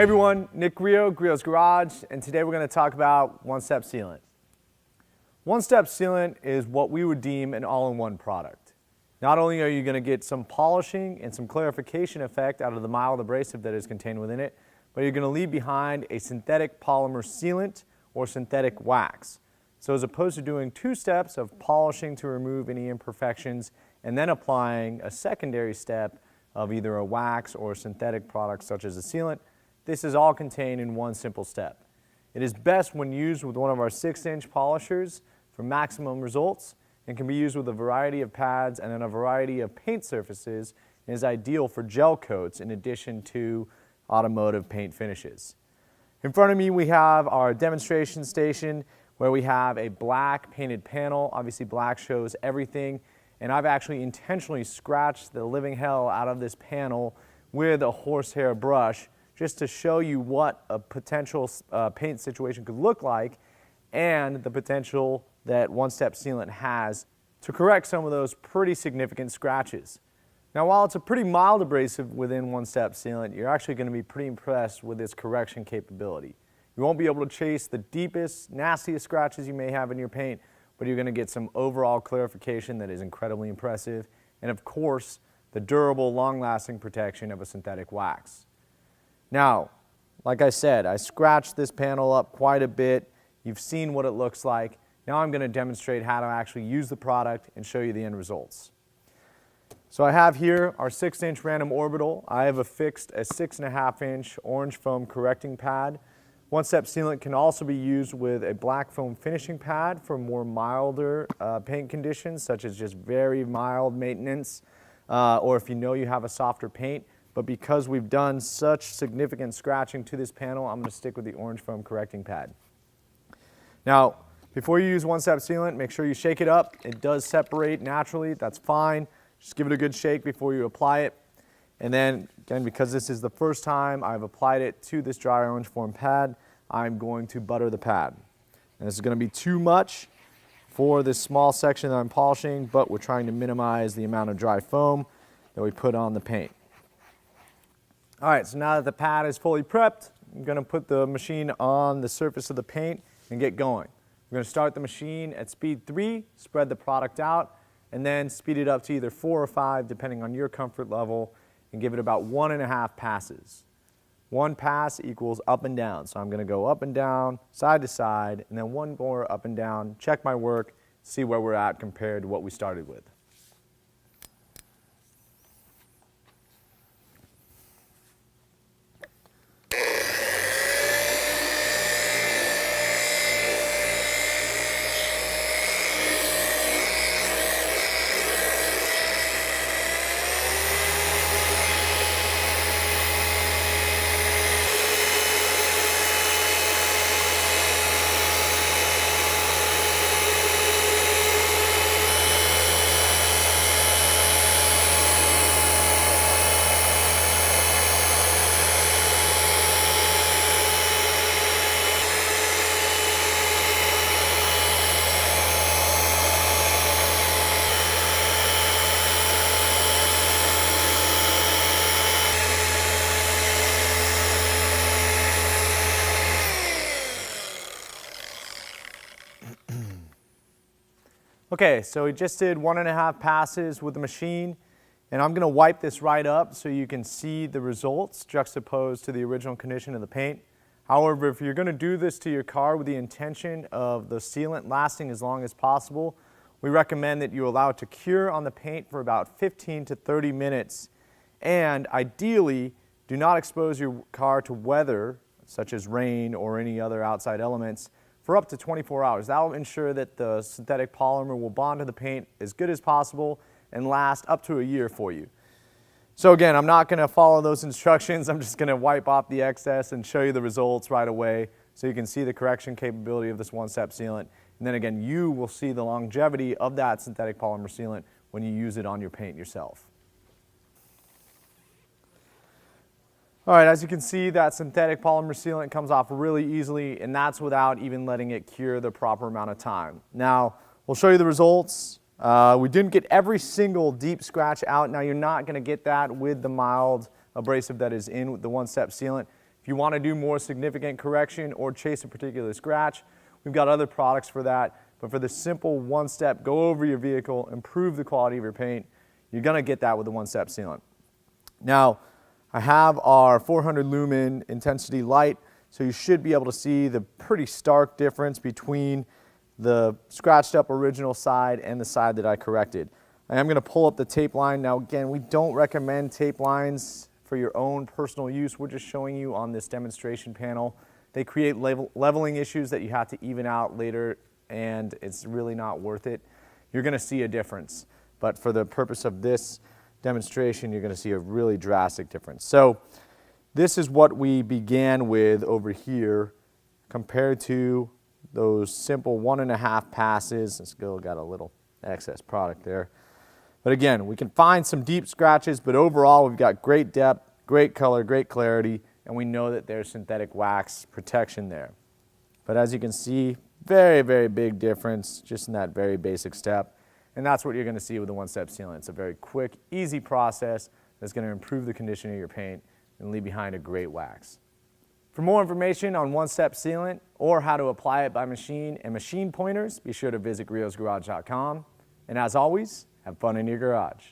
Hey everyone, Nick Griot, Griot's Garage, and today we're going to talk about one-step sealant. One-step sealant is what we would deem an all-in-one product. Not only are you going to get some polishing and some clarification effect out of the mild abrasive that is contained within it, but you're going to leave behind a synthetic polymer sealant or synthetic wax. So as opposed to doing two steps of polishing to remove any imperfections and then applying a secondary step of either a wax or a synthetic product such as a sealant, this is all contained in one simple step. It is best when used with one of our 6-inch polishers for maximum results and can be used with a variety of pads and then a variety of paint surfaces and is ideal for gel coats in addition to automotive paint finishes. In front of me we have our demonstration station where we have a black painted panel. Obviously black shows everything, and I've actually intentionally scratched the living hell out of this panel with a horsehair brush just to show you what a potential paint situation could look like and the potential that one-step sealant has to correct some of those pretty significant scratches. Now, while it's a pretty mild abrasive within one-step sealant, you're actually going to be pretty impressed with its correction capability. You won't be able to chase the deepest, nastiest scratches you may have in your paint, but you're going to get some overall clarification that is incredibly impressive, and of course, the durable, long-lasting protection of a synthetic wax. Now, like I said, I scratched this panel up quite a bit. You've seen what it looks like. Now I'm going to demonstrate how to actually use the product and show you the end results. So I have here our 6-inch Random Orbital. I have affixed a 6.5-inch orange foam correcting pad. One-step sealant can also be used with a black foam finishing pad for more milder paint conditions, such as just very mild maintenance, or if you know you have a softer paint. But because we've done such significant scratching to this panel, I'm going to stick with the orange foam correcting pad. Now, before you use one-step sealant, make sure you shake it up. It does separate naturally, that's fine. Just give it a good shake before you apply it. And then, again, because this is the first time I've applied it to this dry orange foam pad, I'm going to butter the pad. And this is going to be too much for this small section that I'm polishing, but we're trying to minimize the amount of dry foam that we put on the paint. All right, so now that the pad is fully prepped, I'm going to put the machine on the surface of the paint and get going. We're going to start the machine at speed 3, spread the product out, and then speed it up to either 4 or 5, depending on your comfort level, and give it about 1.5 passes. 1 pass equals up and down, so I'm going to go up and down, side to side, and then 1 more up and down, check my work, see where we're at compared to what we started with. Okay, so we just did 1.5 passes with the machine, and I'm going to wipe this right up so you can see the results juxtaposed to the original condition of the paint. However, if you're going to do this to your car with the intention of the sealant lasting as long as possible, we recommend that you allow it to cure on the paint for about 15 to 30 minutes, and ideally do not expose your car to weather, such as rain or any other outside elements, for up to 24 hours. That will ensure that the synthetic polymer will bond to the paint as good as possible and last up to a year for you. So again, I'm not going to follow those instructions. I'm just going to wipe off the excess and show you the results right away so you can see the correction capability of this one-step sealant. And then again, you will see the longevity of that synthetic polymer sealant when you use it on your paint yourself. All right, as you can see, that synthetic polymer sealant comes off really easily, and that's without even letting it cure the proper amount of time. Now, we'll show you the results. We didn't get every single deep scratch out. Now, you're not going to get that with the mild abrasive that is in the one-step sealant. If you want to do more significant correction or chase a particular scratch, we've got other products for that. But for the simple one-step, go over your vehicle, improve the quality of your paint, you're going to get that with the one-step sealant. Now, I have our 400 lumen intensity light, so you should be able to see the pretty stark difference between the scratched up original side and the side that I corrected. I am going to pull up the tape line. Now again, we don't recommend tape lines for your own personal use. We're just showing you on this demonstration panel. They create leveling issues that you have to even out later, and it's really not worth it. You're going to see a difference, but for the purpose of this demonstration, you're going to see a really drastic difference. So this is what we began with over here compared to those simple 1.5 passes. This girl got a little excess product there. But again, we can find some deep scratches, but overall we've got great depth, great color, great clarity, and we know that there's synthetic wax protection there. But as you can see, very, very big difference just in that very basic step. And that's what you're going to see with the one-step sealant. It's a very quick, easy process that's going to improve the condition of your paint and leave behind a great wax. For more information on one-step sealant or how to apply it by machine and machine pointers, be sure to visit griotsgarage.com. And as always, have fun in your garage.